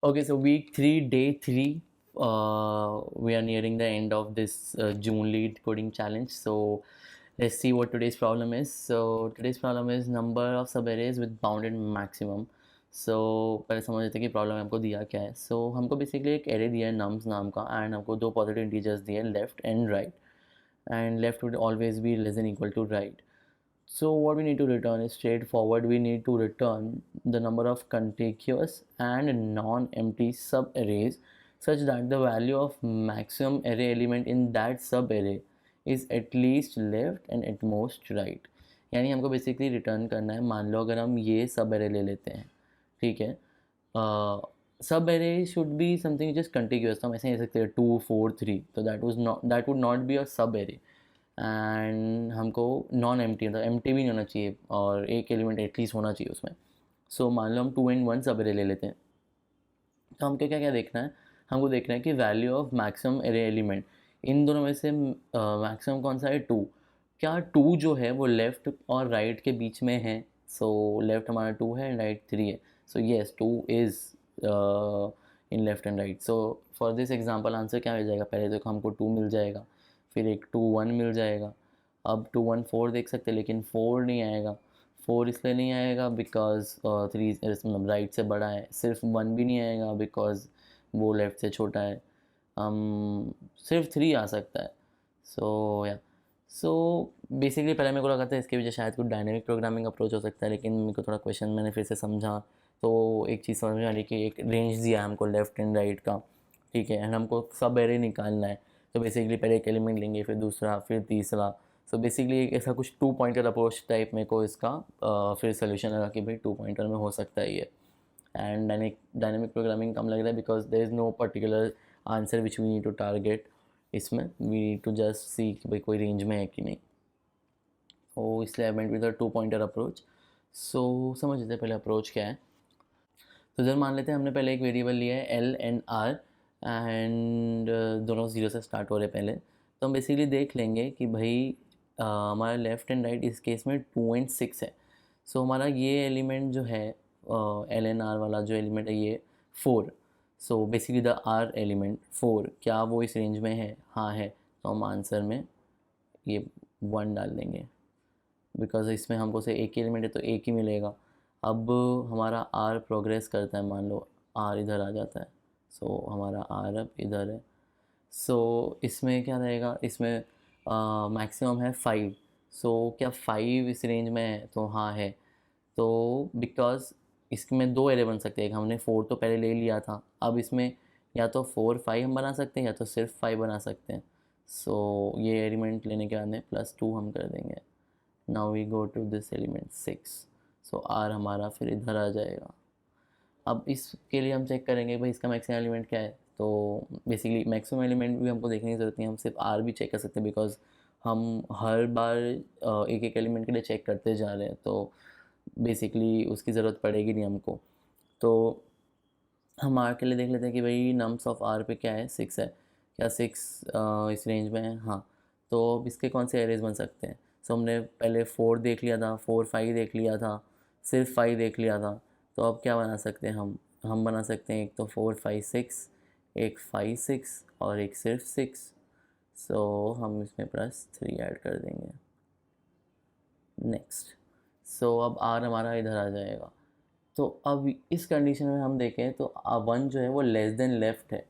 Okay, so week 3, day 3. We are nearing the end of this June lead coding challenge. So let's see what today's problem is. So today's problem is number of subarrays with bounded maximum. So पहले समझ लेते हैं कि problem हमको दिया क्या है. So हमको बेसिकली एक एरे दिया है nums नाम का एंड हमको दो पॉजिटिव इंटीजर्स दिए हैं left and right and left would always be less than equal to right. So what we need to return is straightforward. We need to return the number of contiguous and non-empty sub-arrays such that the value of maximum array element in that sub-array is at least left and at most right. यानी हमको basically return करना है. मान लो अगर हम ये सब array ले लेते हैं, ठीक है. सब array should be something just contiguous. तो हम ऐसे ले सकते हैं 2 4 3. तो that would not be a सब एरे एंड हमको नॉन एम्प्टी मतलब एम्प्टी भी नहीं होना चाहिए और एक एलिमेंट एटलीस्ट होना चाहिए उसमें. सो मान लो हम 2 एंड 1 सब एरे ले लेते हैं. तो हमको क्या क्या देखना है, हमको देखना है कि value of maximum array element in दोनों में से मैक्सिमम कौन सा है, 2. क्या 2 जो है वो लेफ़्ट और राइट के बीच में है. सो लेफ़्ट हमारा 2 है एंड राइट 3 है. So yes 2 is in left and right. So for this example answer क्या मिल जाएगा, पहले तो हमको 2 मिल जाएगा, फिर एक 2 1 मिल जाएगा. अब 2 1 4 देख सकते हैं लेकिन 4 नहीं आएगा. 4 इसलिए नहीं आएगा बिकॉज 3 मतलब राइट से बड़ा है. सिर्फ 1 भी नहीं आएगा बिकॉज वो लेफ़्ट से छोटा है. सिर्फ 3 आ सकता है. सो या सो बेसिकली पहले मेरे को लगा था इसके वजह शायद कुछ डायनेमिक प्रोग्रामिंग अप्रोच हो सकता है, लेकिन मेरे को थोड़ा क्वेश्चन मैंने फिर से समझा तो एक चीज़ समझ में आ रही कि एक रेंज दिया है हमको लेफ़्ट एंड राइट का, ठीक है, एंड हमको सब एरे निकालना है. तो बेसिकली पहले एक एलिमेंट लेंगे, फिर दूसरा, फिर तीसरा. सो बेसिकली ऐसा कुछ 2 पॉइंटर अप्रोच टाइप मेरे को इसका फिर सोल्यूशन लगा कि भाई 2 पॉइंटर में हो सकता है ये. एंड डायनेमिक प्रोग्रामिंग कम लग रहा है because there is no particular answer which we need to target. इसमें we need to just see कि भाई कोई रेंज में है कि नहीं. तो इसलिए I went with a 2 pointer approach. So समझ लेते हैं पहले अप्रोच क्या है. तो इधर मान लेते हैं हमने पहले एक वेरिएबल लिया है एल एंड आर एंड दोनों ज़ीरो से स्टार्ट हो रहे हैं पहले. तो हम बेसिकली देख लेंगे कि भाई हमारा लेफ़्ट एंड राइट इस केस में 2 एंड 6 है. सो हमारा ये एलिमेंट जो है एल एन आर वाला जो एलिमेंट है ये 4. So basically the R element 4 क्या वो इस रेंज में है, हाँ है. तो हम आंसर में ये 1 डाल देंगे बिकॉज इसमें हमको से एक ही एलिमेंट है तो एक ही मिलेगा. अब हमारा आर प्रोग्रेस करता है, मान लो आर इधर आ जाता है. सो हमारा आर अब इधर है. सो इसमें क्या रहेगा, इसमें मैक्सिमम है 5. सो क्या 5 इस रेंज में है, तो हाँ है. तो बिकॉज इसमें दो एरे बन सकते हैं, एक हमने 4 तो पहले ले लिया था, अब इसमें या तो 4 5 हम बना सकते हैं या तो सिर्फ 5 बना सकते हैं. सो ये एलिमेंट लेने के बाद में +2 हम कर देंगे. Now we go to this element 6. So R हमारा फिर इधर आ जाएगा. अब इसके लिए हम चेक करेंगे भाई इसका मैक्सिमम एलिमेंट क्या है. तो बेसिकली मैक्सिमम एलिमेंट भी हमको देखने की ज़रूरत नहीं है, हम सिर्फ आर भी चेक कर सकते हैं बिकॉज हम हर बार एक एक एलिमेंट के लिए चेक करते जा रहे हैं. तो बेसिकली उसकी ज़रूरत पड़ेगी नहीं हमको. तो हम आर के लिए देख लेते हैं कि भाई नम्स ऑफ आर पे क्या है, 6 है. क्या 6 इस रेंज में है, हाँ. तो अब इसके कौन से एरेज बन सकते हैं. सो हमने पहले 4 देख लिया था, 4 5 देख लिया था, सिर्फ 5 देख लिया था. तो अब क्या बना सकते हैं हम बना सकते हैं एक तो 4 5 6, एक 5 6 और एक सिर्फ 6. सो हम इसमें +3 ऐड कर देंगे. नेक्स्ट. सो अब आर हमारा इधर आ जाएगा. तो अब इस कंडीशन में हम देखें तो 1 जो है वो लेस देन लेफ़्ट है.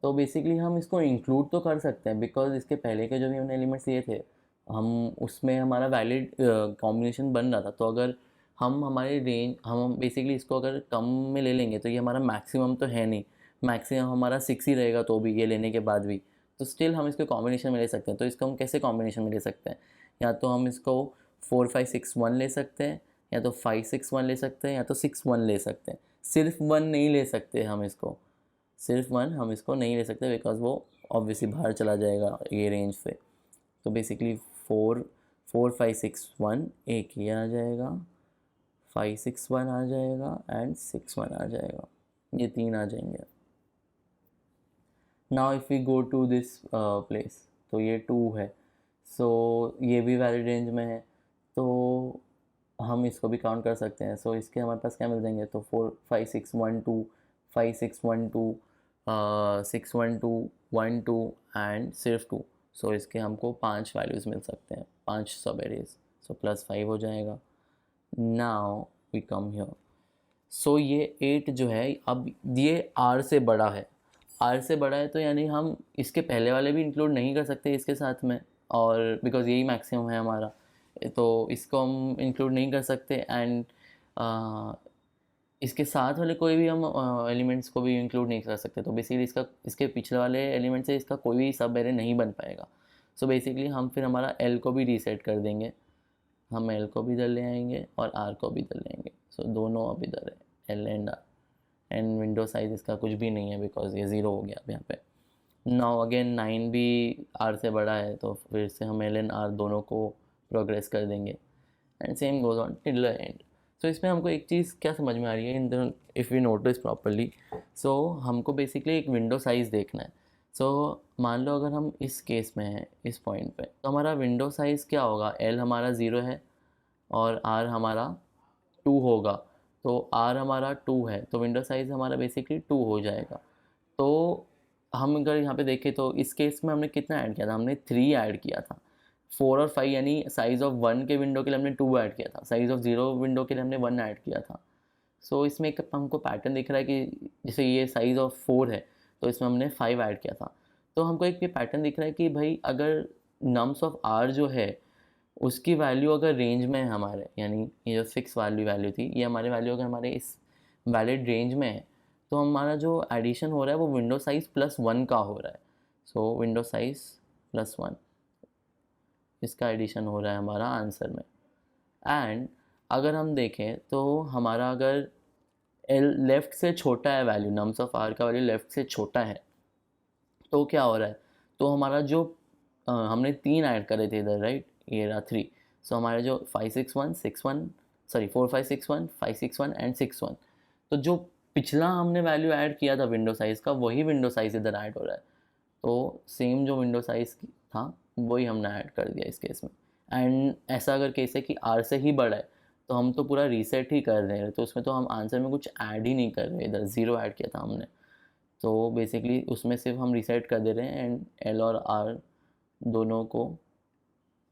तो बेसिकली हम इसको इंक्लूड तो कर सकते हैं बिकॉज इसके पहले के जो भी हमने एलिमेंट्स लिए थे हम उसमें हमारा वैलिड कॉम्बिनेशन बन रहा था. तो अगर हम हमारे रेंज हम बेसिकली इसको अगर कम में ले लेंगे तो ये हमारा मैक्सिमम तो है नहीं. मैक्सिमम हमारा 6 ही रहेगा तो भी ये लेने के बाद भी. तो स्टिल हम इसको कॉम्बिनेशन में ले सकते हैं. तो इसको हम कैसे कॉम्बिनेशन में ले सकते हैं, या तो हम इसको 4 5 6 1 ले सकते हैं, या तो 5 6 1 ले सकते हैं, या तो 6 1 ले सकते हैं. सिर्फ 1 नहीं ले सकते हम इसको. सिर्फ 1 हम इसको नहीं ले सकते बिकॉज वो ऑब्वियसली बाहर चला जाएगा ये रेंज से. तो बेसिकली 4 4 5 6 1 एक ये आ जाएगा, 5 6 1 आ जाएगा एंड 6 1 आ जाएगा. ये 3 आ जाएंगे. Now if we go to this place तो ये 2 है. सो ये भी वैलिड रेंज में है तो हम इसको भी काउंट कर सकते हैं. सो इसके हमारे पास क्या मिल जाएंगे, तो 4 5 6 1 2 5 6 1 2 6 1 2 1 2 एंड सिर्फ 2। सो इसके हमको 5 वैल्यूज़ मिल सकते हैं, 5 सब एरेज। सो +5 हो जाएगा। Now we come here. So ये 8 जो है, अब ये R से बड़ा है। R से बड़ा है तो यानी हम इसके पहले वाले भी इंक्लूड नहीं कर सकते इसके साथ में, और बिकॉज़ यही मैक्सिमम है हमारा, तो इसको हम इंक्लूड नहीं कर सकते। एंड इसके साथ वाले कोई भी हम एलिमेंट्स को भी इंक्लूड नहीं कर सकते। तो बेसिकली इसके पिछले वाले एलिमेंट से इसका कोई भी सब एरे नहीं बन पाएगा। सो बेसिकली हम फिर हमारा L को भी रीसेट कर देंगे। हम L को भी इधर ले आएंगे और R को भी इधर ले आएंगे। सो दोनों अब इधर है, L and R। And window size इसका कुछ भी नहीं है बिकॉज ये 0 हो गया अब यहाँ पे। नाउ अगेन 9 भी R से बड़ा है, तो फिर से हम L एंड R दोनों को प्रोग्रेस कर देंगे and same goes on till the end. So इसमें हमको एक चीज़ क्या समझ में आ रही है, in the if we notice properly, so हमको बेसिकली एक विंडो साइज़ देखना है। सो मान लो अगर हम इस केस में हैं, इस पॉइंट पे, तो हमारा विंडो साइज़ क्या होगा? L हमारा 0 है और R हमारा 2 होगा। तो R हमारा 2 है तो विंडो साइज़ हमारा बेसिकली 2 हो जाएगा। तो हम अगर यहाँ पे देखें तो इस केस में हमने कितना ऐड किया था? हमने 3 ऐड किया था। 4 और 5 यानी साइज़ ऑफ 1 के विंडो के लिए हमने 2 ऐड किया था, साइज़ ऑफ 0 विंडो के लिए हमने 1 ऐड किया था। सो इसमें एक हमको पैटर्न दिख रहा है कि जैसे ये साइज़ ऑफ 4 है तो इसमें हमने 5 ऐड किया था। तो हमको एक ये पैटर्न दिख रहा है कि भाई अगर नम्स ऑफ R जो है उसकी वैल्यू अगर रेंज में है हमारे, यानी ये जो फिक्स वैल्यू थी, ये हमारे वैल्यू अगर हमारे इस वैलिड रेंज में है, तो हमारा जो एडिशन हो रहा है वो विंडो साइज़ +1 का हो रहा है। सो विंडो साइज़ +1, इसका एडिशन हो रहा है हमारा आंसर में। एंड अगर हम देखें तो हमारा अगर L लेफ़्ट से छोटा है, वैल्यू नम्स ऑफ R का वैल्यू लेफ़्ट से छोटा है, तो क्या हो रहा है? तो हमारा जो हमने 3 ऐड करे थे इधर, राइट? ये रहा 3। सो हमारे जो 5 6 1 6 1 सॉरी 4 5 6 1 5 6 1 एंड 6 1, तो जो पिछला हमने वैल्यू ऐड किया था विंडो साइज़ का, वही विंडो साइज़ इधर ऐड हो रहा है। तो सेम जो विंडो साइज़ था वही हमने ऐड कर दिया इस केस में। एंड ऐसा अगर केस है कि R से ही बड़ा है तो हम तो पूरा रीसेट ही कर रहे हैं, तो उसमें तो हम आंसर में कुछ ऐड ही नहीं कर रहे, इधर 0 ऐड किया था हमने। तो बेसिकली उसमें सिर्फ हम रीसेट कर दे रहे हैं एंड L और R दोनों को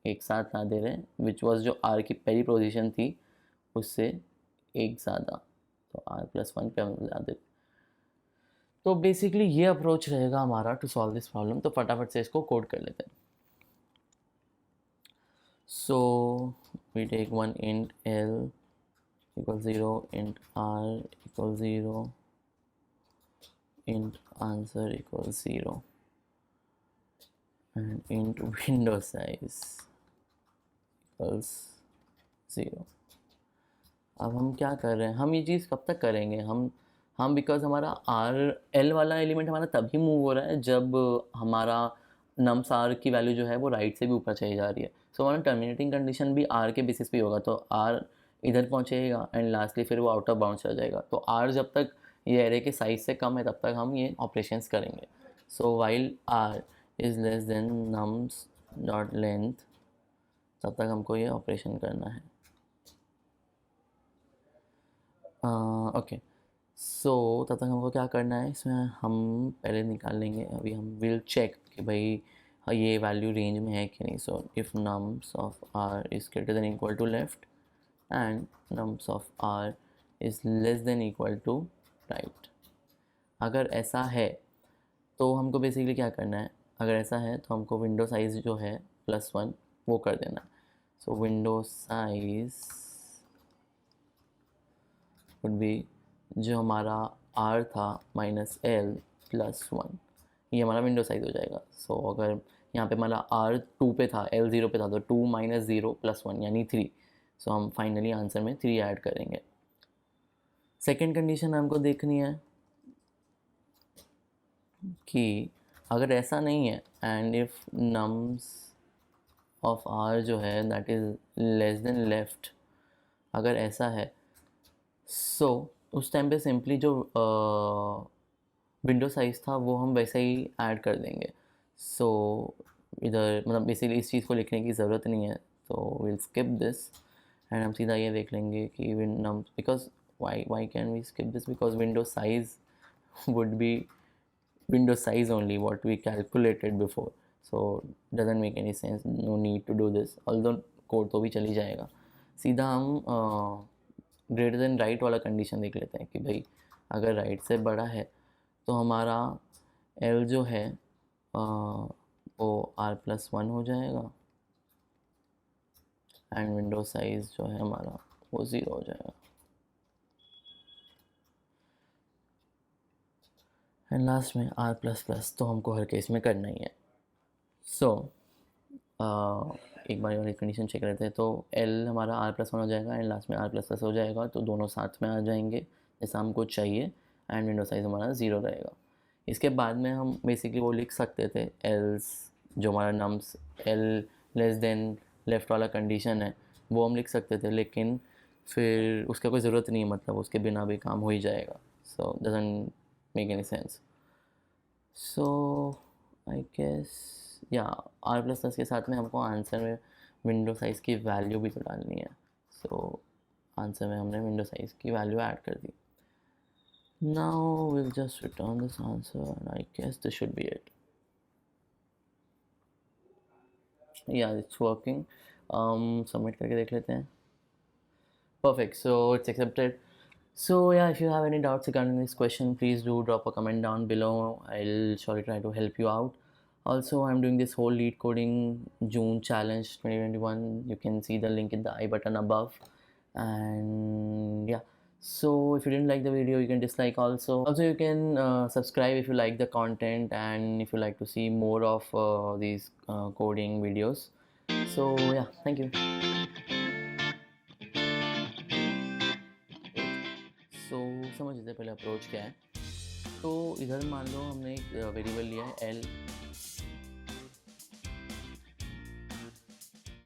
एक साथ ला दे रहे हैं, विच वॉज जो R की पहली पोजीशन थी उससे एक ज़्यादा, तो R+1 पे हम ला देते। तो बेसिकली ये अप्रोच रहेगा हमारा टू सॉल्व दिस प्रॉब्लम। तो फटाफट से इसको कोड कर लेते हैं। So we take one int L equals 0, int R equals 0, int answer equals 0 and int window size equals 0। अब हम क्या कर रहे हैं, हम ये चीज़ कब तक करेंगे? हम बिकॉज हमारा L वाला एलिमेंट हमारा तभी मूव हो रहा है जब हमारा नम्स R की वैल्यू जो है वो राइट से भी ऊपर चली जा रही है। सो हमारा टर्मिनेटिंग कंडीशन भी R के बेसिस पे होगा, तो R इधर पहुंचेगा एंड लास्टली फिर वो आउट ऑफ बाउंड चला जाएगा। तो R जब तक ये एरे के साइज से कम है तब तक हम ये ऑपरेशंस करेंगे। So while R is less then nums dot length, तब तक हमको ये ऑपरेशन करना है। ओके, सो तब तक हमको क्या करना है, इसमें हम पहले निकाल लेंगे। अभी हम विल चेक कि भाई ये वैल्यू रेंज में है कि नहीं। So if nums of R is greater than equal to left and nums of R is less than equal to right. अगर ऐसा है तो हमको बेसिकली क्या करना है, अगर ऐसा है तो हमको विंडो साइज़ जो है +1 वो कर देना है। सो विंडो साइज़ वुड बी, जो हमारा R था -L+1, ये हमारा विंडो साइज़ हो जाएगा। सो अगर यहाँ पे हमारा R 2 पे था, L 0 पे था, तो 2 - 0 + 1 यानी 3। सो हम फाइनली आंसर में 3 ऐड करेंगे। सेकेंड कंडीशन हमको देखनी है कि अगर ऐसा नहीं है and if nums of R जो है that is less then left, अगर ऐसा है सो उस टाइम पे सिंपली जो विंडो साइज़ था वो हम वैसे ही ऐड कर देंगे। सो इधर मतलब बेसिकली इस चीज़ को लिखने की ज़रूरत नहीं है, तो विल स्किप दिस एंड हम सीधा ये देख लेंगे कि win num because why can we skip this, because window size would be window size only what we calculated before, so doesn't make any sense, no need to do this, although code तो भी चली जाएगा. सीधा हम greater than right वाला condition देख लेते हैं कि भाई अगर राइट से बड़ा है तो हमारा L जो है वो R+1 हो जाएगा एंड विंडो साइज जो है हमारा वो 0 हो जाएगा. एंड लास्ट में R++ तो हमको हर केस में करना ही है. सो एक बार वाली कंडीशन चेक करते हैं. तो L हमारा R+1 हो जाएगा एंड लास्ट में R++ हो जाएगा, तो दोनों साथ में आ जाएंगे जैसा हमको चाहिए एंड विंडो साइज़ हमारा 0 रहेगा. इसके बाद में हम बेसिकली वो लिख सकते थे एल्स, जो हमारा nums L less than left वाला कंडीशन है वो हम लिख सकते थे, लेकिन फिर उसका कोई ज़रूरत नहीं है, मतलब उसके बिना भी काम हो ही जाएगा. So doesn't make any sense. So I guess या R++ के साथ में हमको आंसर में विंडो साइज़ की वैल्यू भी तो डालनी है. सो आंसर में हमने विंडो साइज़ की वैल्यू ऐड कर दी. Now we'll just return this answer and I guess this should be it. Yeah, it's working. Submit करके देख लेते हैं. Perfect, so it's accepted. So yeah, if you have any doubts regarding this question, please do drop a comment down below. I'll surely try to help you out. Also, I'm doing this whole lead coding June challenge 2021. You can see the link in the I button above. And yeah, so if you didn't like the video, you can dislike also. Also, you can subscribe if you like the content and if you like to see more of these coding videos. So yeah, thank you. So समझ लेते हैं पहले approach क्या है. तो इधर मान लो हमने एक वेरिएबल लिया है L